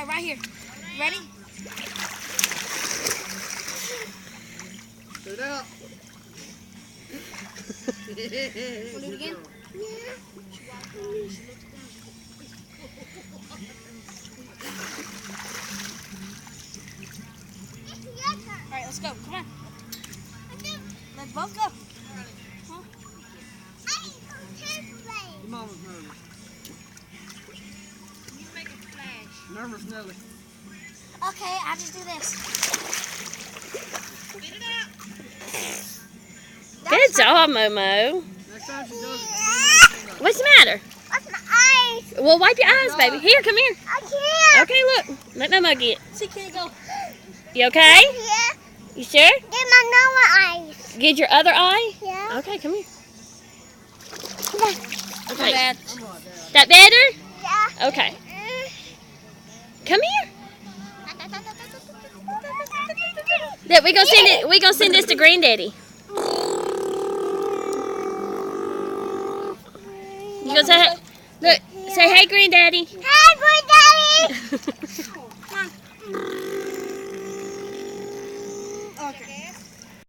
Alright, right here. Ready? Put it out. Wanna do it again? Alright, let's go. Come on. Let's both go. Huh? Your mama's nervous. You make a splash. Nervous Nelly. Okay, I'll just do this. Spit it out. Good job, Momo. Next time she does it, What's the matter? What's my eyes? Well, wipe your eyes, baby. Here, come here. I can't. Okay, look. Let Momo get. See, can it go? You okay? Yeah. You sure? Get my normal eyes. Get your other eye? Yeah. Okay, come here. Not Okay. bad. I'm like that. That better? Yeah. Okay. Come here. That we gonna send this to Granddaddy. You gonna say, look, say hey, Granddaddy. Hey,